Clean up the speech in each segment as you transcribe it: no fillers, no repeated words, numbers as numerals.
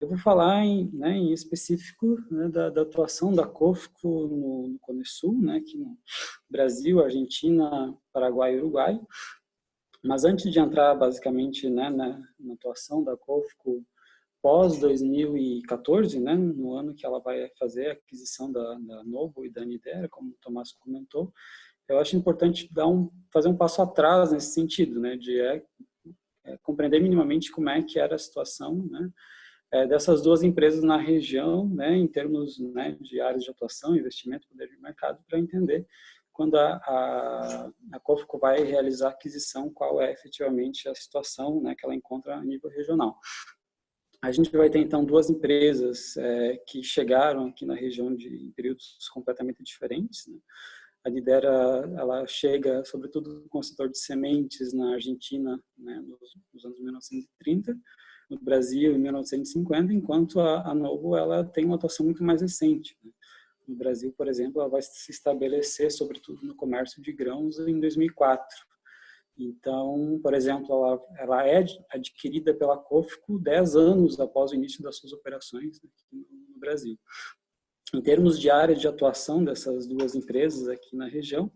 Eu vou falar em específico, né, da atuação da COFCO no Cone Sul, né, aqui no Brasil, Argentina, Paraguai e Uruguai. Mas antes de entrar basicamente, né, na atuação da COFCO pós 2014, né, no ano que ela vai fazer a aquisição da Novo e da Nidera, como o Tomás comentou, eu acho importante fazer um passo atrás nesse sentido, né, de compreender minimamente como é que era a situação, né, dessas duas empresas na região, né, em termos, né, de áreas de atuação, investimento, poder de mercado, para entender quando a COFCO vai realizar a aquisição, qual é efetivamente a situação, né, que ela encontra a nível regional. A gente vai ter, então, duas empresas que chegaram aqui na região em períodos completamente diferentes, né? A Nidera, ela chega, sobretudo, com o setor de sementes na Argentina, né, nos anos 1930, no Brasil, em 1950, enquanto a Novo, ela tem uma atuação muito mais recente, né? No Brasil, por exemplo, ela vai se estabelecer, sobretudo, no comércio de grãos em 2004. Então, por exemplo, ela é adquirida pela COFCO 10 anos após o início das suas operações aqui no Brasil. Em termos de área de atuação dessas duas empresas aqui na região,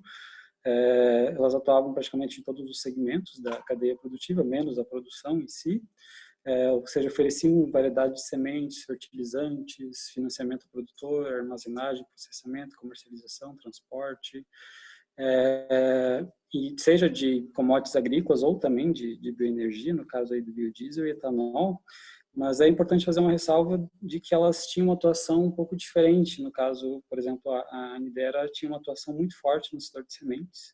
elas atuavam praticamente em todos os segmentos da cadeia produtiva, menos a produção em si, ou seja, ofereciam variedade de sementes, fertilizantes, financiamento ao produtor, armazenagem, processamento, comercialização, transporte, e seja de commodities agrícolas ou também de bioenergia, no caso aí do biodiesel e etanol, mas é importante fazer uma ressalva de que elas tinham uma atuação um pouco diferente. No caso, por exemplo, a Nidera tinha uma atuação muito forte no setor de sementes,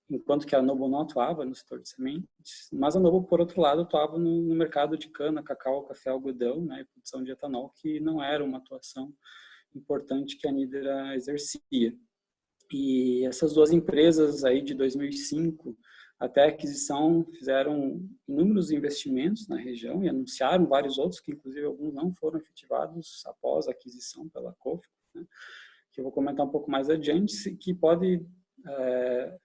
enquanto que a Noble não atuava no setor de sementes, mas a Noble, por outro lado, atuava no mercado de cana, cacau, café, algodão, né, e produção de etanol, que não era uma atuação importante que a Nidera exercia. E essas duas empresas aí de 2005 até a aquisição fizeram inúmeros investimentos na região e anunciaram vários outros, que inclusive alguns não foram efetivados após a aquisição pela COFCO, né, que eu vou comentar um pouco mais adiante, que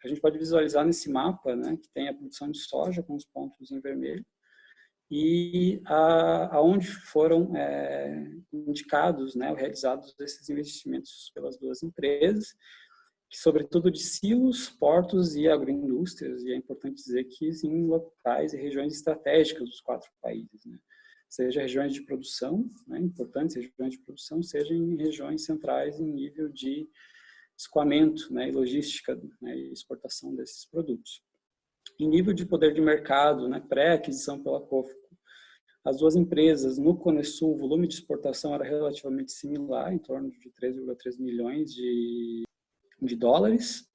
a gente pode visualizar nesse mapa, né, que tem a produção de soja com os pontos em vermelho, e aonde foram indicados, né, realizados esses investimentos pelas duas empresas, que sobretudo de silos, portos e agroindústrias, e é importante dizer que em locais e regiões estratégicas dos 4 países, né? Seja regiões de produção, né, importantes regiões de produção, seja em regiões centrais em nível de escoamento, né, e logística, né, e exportação desses produtos. Em nível de poder de mercado, né, pré-aquisição pela COFCO, as duas empresas, no Cone Sul, o volume de exportação era relativamente similar, em torno de 3,3 milhões de dólares.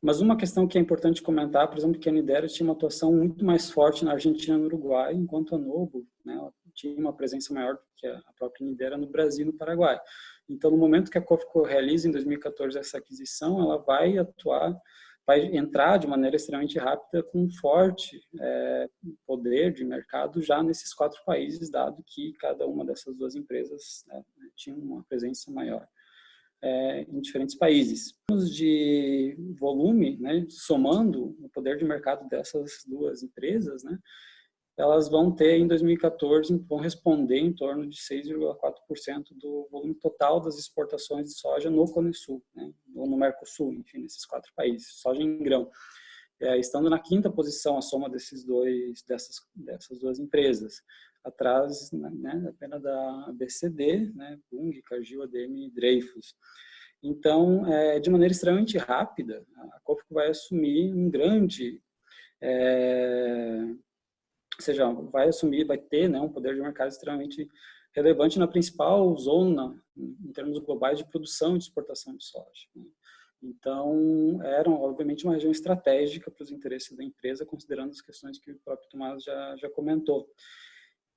Mas uma questão que é importante comentar, por exemplo, que a Nidera tinha uma atuação muito mais forte na Argentina e no Uruguai, enquanto a Novo, né, ela tinha uma presença maior do que a própria Nidera no Brasil e no Paraguai. Então, no momento que a COFCO realiza em 2014 essa aquisição, ela vai entrar de maneira extremamente rápida com um forte poder de mercado já nesses 4 países, dado que cada uma dessas duas empresas, né, tinha uma presença maior em diferentes países. Em termos de volume, né, somando o poder de mercado dessas duas empresas, né, elas vão ter em 2014, vão responder em torno de 6,4% do volume total das exportações de soja no Cone Sul, né, ou no Mercosul, enfim, nesses 4 países, soja em grão. Estando na 5ª posição a soma dessas duas empresas, atrás, né, apenas da ABCD, né, Bunge, Cargill, ADM e Dreyfus. Então, de maneira extremamente rápida, a COFCO vai assumir vai ter, né, um poder de mercado extremamente relevante na principal zona, em termos globais, de produção e de exportação de soja, né. Então, era, obviamente, uma região estratégica para os interesses da empresa, considerando as questões que o próprio Tomás já comentou.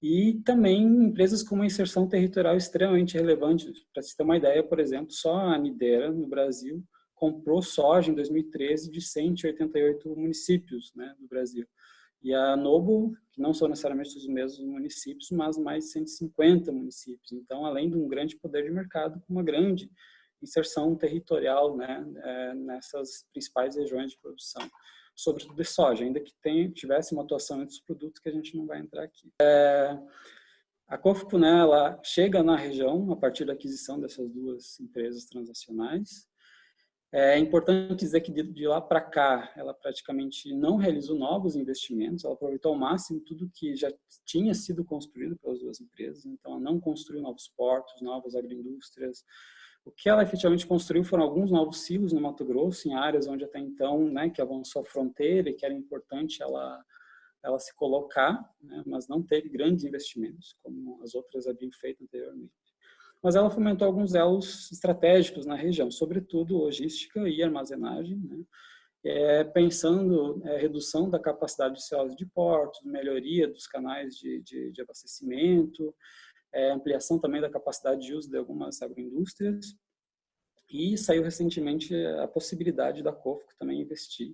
E também empresas com uma inserção territorial extremamente relevante. Para se ter uma ideia, por exemplo, só a Nidera, no Brasil, comprou soja em 2013 de 188 municípios, né, do Brasil. E a Noble, que não são necessariamente os mesmos municípios, mas mais de 150 municípios. Então, além de um grande poder de mercado, uma grande inserção territorial, né, nessas principais regiões de produção. sobretudo de soja, ainda que tivesse uma atuação em outros produtos que a gente não vai entrar aqui. A COFCO, né, ela chega na região a partir da aquisição dessas duas empresas transacionais. É importante dizer que de lá para cá, ela praticamente não realizou novos investimentos, ela aproveitou ao máximo tudo que já tinha sido construído pelas duas empresas, então ela não construiu novos portos, novas agroindústrias. O que ela efetivamente construiu foram alguns novos silos no Mato Grosso, em áreas onde até então, né, que avançou a fronteira e que era importante ela se colocar, né, mas não teve grandes investimentos, como as outras haviam feito anteriormente. Mas ela fomentou alguns elos estratégicos na região, sobretudo logística e armazenagem, né? Pensando redução da capacidade ociosa de portos, melhoria dos canais de abastecimento, ampliação também da capacidade de uso de algumas agroindústrias, e saiu recentemente a possibilidade da COFCO também investir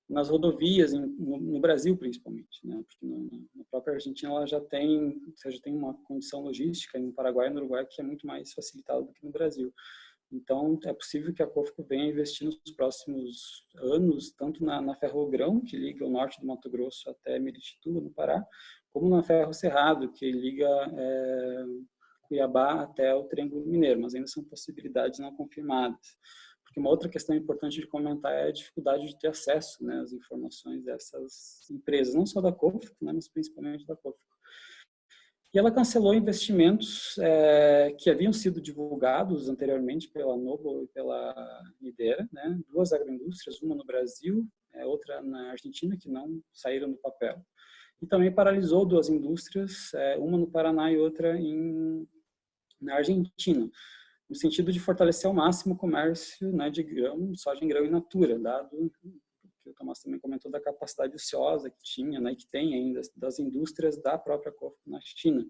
nas rodovias, no Brasil principalmente, né? Porque na própria Argentina ela já tem, ou seja, tem uma condição logística, e no Paraguai e no Uruguai que é muito mais facilitada do que no Brasil. Então, é possível que a COFCO venha investir nos próximos anos, tanto na Ferrogrão, que liga o norte do Mato Grosso até Miritituba, no Pará, como na Ferro Cerrado, que liga Cuiabá até o Triângulo Mineiro, mas ainda são possibilidades não confirmadas. Porque uma outra questão importante de comentar é a dificuldade de ter acesso, né, às informações dessas empresas, não só da COFCO, né, mas principalmente da COFCO. E ela cancelou investimentos que haviam sido divulgados anteriormente pela Noble e pela Midera, né, duas agroindústrias, uma no Brasil, outra na Argentina, que não saíram do papel. E também paralisou duas indústrias, uma no Paraná e outra na Argentina, no sentido de fortalecer ao máximo o comércio, né, de grão, soja em grão in natura, dado que o Tomás também comentou da capacidade ociosa que tinha, né, que tem ainda das indústrias da própria COFCO na China.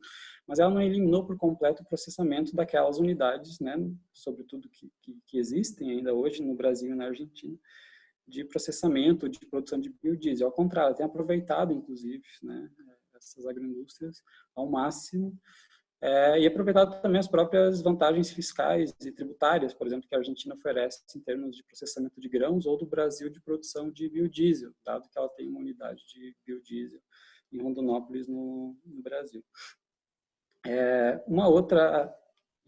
Mas ela não eliminou por completo o processamento daquelas unidades, né, sobretudo que existem ainda hoje no Brasil e na Argentina, de processamento, de produção de biodiesel. Ao contrário, tem aproveitado, inclusive, né, essas agroindústrias ao máximo, e aproveitado também as próprias vantagens fiscais e tributárias, por exemplo, que a Argentina oferece em termos de processamento de grãos, ou do Brasil de produção de biodiesel, dado que ela tem uma unidade de biodiesel em Rondonópolis, no Brasil. Uma outra,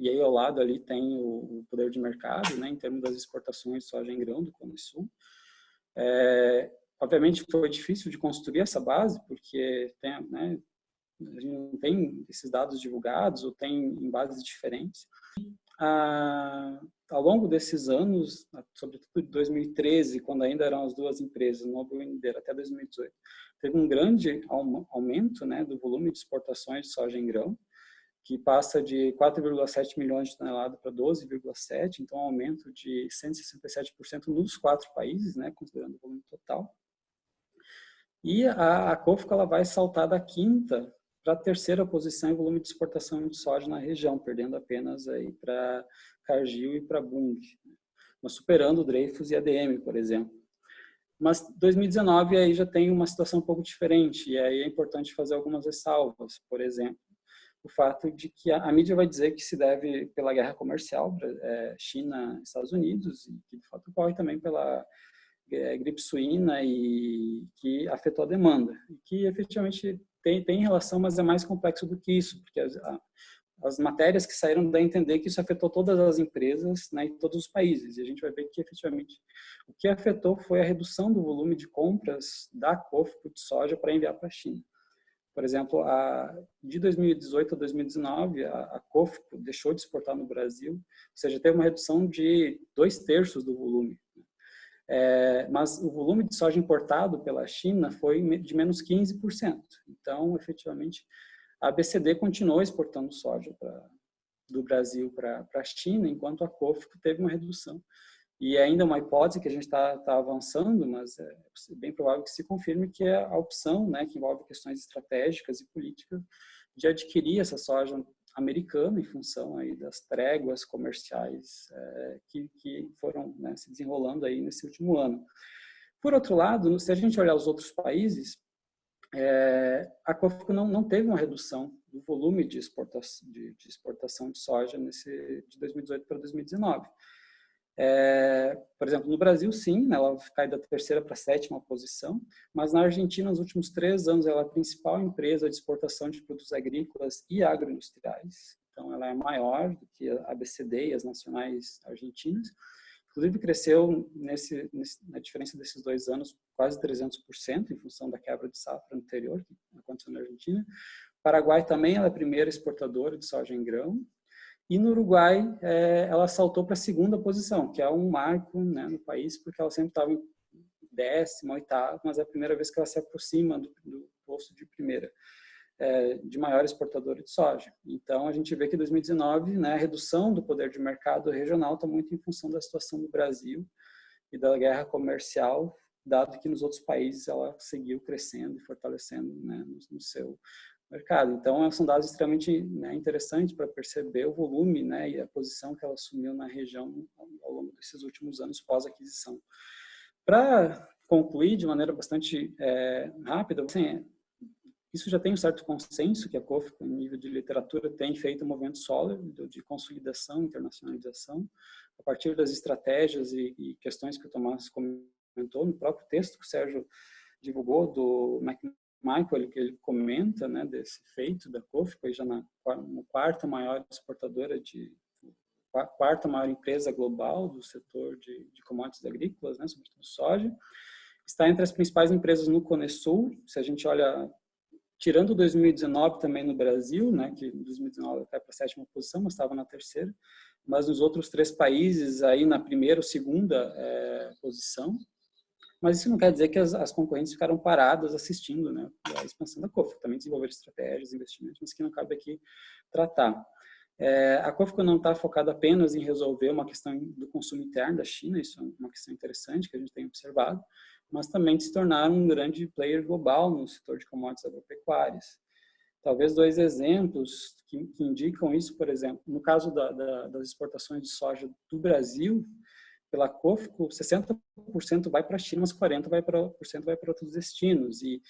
e aí ao lado ali tem o poder de mercado, né, em termos das exportações de soja em grão do Cone Sul. Obviamente foi difícil de construir essa base, porque tem, né, a gente não tem esses dados divulgados ou tem em bases diferentes. Ao longo desses anos, sobretudo de 2013, quando ainda eram as duas empresas, Noble e Midera, até 2018, teve um grande aumento, né, do volume de exportações de soja em grão, que passa de 4,7 milhões de toneladas para 12,7, então um aumento de 167% nos 4 países, né, considerando o volume total. E a COFCO ela vai saltar da quinta para a terceira posição em volume de exportação de soja na região, perdendo apenas aí para Cargill e para Bunge, mas superando o Dreyfus e a ADM, por exemplo. Mas 2019 aí já tem uma situação um pouco diferente, e aí é importante fazer algumas ressalvas. Por exemplo, o fato de que a mídia vai dizer que se deve pela guerra comercial China-Estados Unidos, e que de fato ocorre também pela gripe suína e que afetou a demanda, e que efetivamente tem relação, mas é mais complexo do que isso, porque as matérias que saíram dão a entender que isso afetou todas as empresas, né, em todos os países, e a gente vai ver que efetivamente o que afetou foi a redução do volume de compras da COFCO de soja para enviar para a China. Por exemplo, de 2018 a 2019, a COFCO deixou de exportar no Brasil, ou seja, teve uma redução de 2/3 do volume. Mas o volume de soja importado pela China foi de menos 15%. Então, efetivamente, a ABCD continuou exportando soja do Brasil para a China, enquanto a COFCO teve uma redução. E ainda uma hipótese que a gente está avançando, mas é bem provável que se confirme, que é a opção, né, que envolve questões estratégicas e políticas, de adquirir essa soja americana em função aí das tréguas comerciais que foram, né, se desenrolando aí nesse último ano. Por outro lado, se a gente olhar os outros países, a COFCO não teve uma redução do volume de exportação de soja de 2018 para 2019. Por exemplo, no Brasil, sim, né, ela cai da terceira para a sétima posição, mas na Argentina, nos últimos 3 anos, ela é a principal empresa de exportação de produtos agrícolas e agroindustriais. Então, ela é maior do que a ABCD e as nacionais argentinas. Inclusive, cresceu, na diferença desses 2 anos, quase 300%, em função da quebra de safra anterior, que aconteceu na Argentina. O Paraguai também ela é a primeira exportadora de soja em grão. E no Uruguai, ela saltou para a segunda posição, que é um marco, né, no país, porque ela sempre estava em 10ª, 8ª, mas é a primeira vez que ela se aproxima do posto de primeira, de maior exportadora de soja. Então, a gente vê que em 2019, né, a redução do poder de mercado regional está muito em função da situação do Brasil e da guerra comercial, dado que nos outros países ela seguiu crescendo e fortalecendo, né, no seu mercado. Então, são dados extremamente, né, interessantes para perceber o volume, né, e a posição que ela assumiu na região ao longo desses últimos anos pós-aquisição. Para concluir de maneira bastante rápida, assim, isso já tem um certo consenso que a COFCO, em nível de literatura, tem feito um movimento sólido de consolidação, internacionalização, a partir das estratégias e questões que o Tomás comentou no próprio texto que o Sérgio divulgou do Michael, que ele comenta, né, desse feito da COFCO, já na quarta maior exportadora quarta maior empresa global do setor de commodities agrícolas, né, sobretudo soja, está entre as principais empresas no Conesul. Se a gente olha, tirando 2019 também no Brasil, né, que em 2019 cai para a 7ª posição, mas estava na 3ª, mas nos outros 3 países aí na 1ª ou 2ª posição. Mas isso não quer dizer que as concorrentes ficaram paradas assistindo, né, a expansão da COFCO. Também desenvolver estratégias, investimentos, mas que não cabe aqui tratar. A COFCO não está focada apenas em resolver uma questão do consumo interno da China, isso é uma questão interessante que a gente tem observado, mas também de se tornar um grande player global no setor de commodities agropecuárias. Talvez 2 exemplos que indicam isso, por exemplo, no caso das exportações de soja do Brasil, pela COFCO, 60% vai para a China, mas 40% vai para outros destinos. E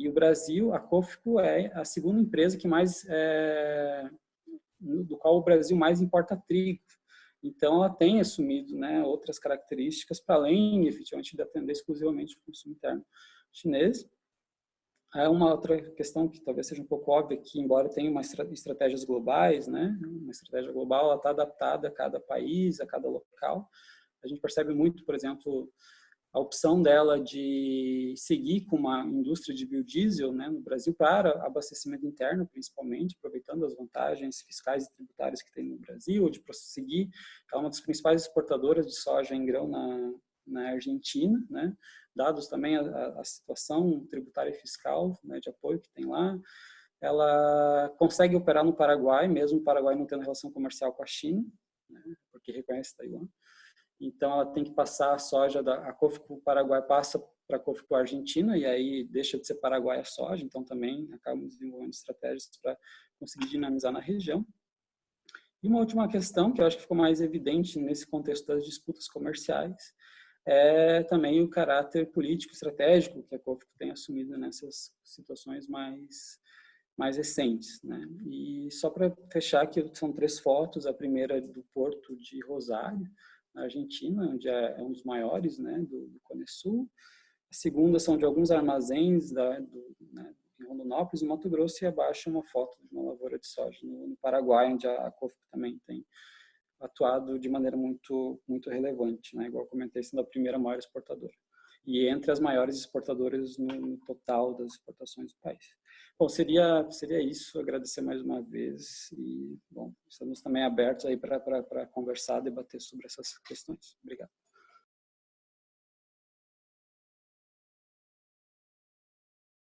o Brasil, a COFCO é a segunda empresa que mais, do qual o Brasil mais importa trigo. Então, ela tem assumido, né, outras características para além, efetivamente, de atender exclusivamente o consumo interno chinês. Uma outra questão que talvez seja um pouco óbvia, que embora tenha estratégias globais, né, uma estratégia global, ela está adaptada a cada país, a cada local. A gente percebe muito, por exemplo, a opção dela de seguir com uma indústria de biodiesel, né, no Brasil para abastecimento interno, principalmente, aproveitando as vantagens fiscais e tributárias que tem no Brasil, ou de prosseguir. Ela é uma das principais exportadoras de soja em grão na Argentina, né, dados também a situação tributária e fiscal, né, de apoio que tem lá. Ela consegue operar no Paraguai, mesmo o Paraguai não tendo relação comercial com a China, né, porque reconhece Taiwan. Então, ela tem que passar a soja a COFCO Paraguai passa para a COFCO Argentina, e aí deixa de ser Paraguai a soja, então também acabamos desenvolvendo estratégias para conseguir dinamizar na região. E uma última questão, que eu acho que ficou mais evidente nesse contexto das disputas comerciais, é também o caráter político estratégico que a COFCO tem assumido nessas situações mais recentes, né? E só para fechar aqui, são 3 fotos, a primeira é do porto de Rosário, na Argentina, onde é um dos maiores, né, do Conesul. A segunda são de alguns armazéns em Rondonópolis, no Mato Grosso, e abaixo uma foto de uma lavoura de soja no Paraguai, onde a COFCO também tem atuado de maneira muito, muito relevante, né, igual eu comentei, sendo a primeira maior exportadora. E entre as maiores exportadoras no total das exportações do país. Bom, seria isso, agradecer mais uma vez e, bom, estamos também abertos aí para conversar, debater sobre essas questões. Obrigado.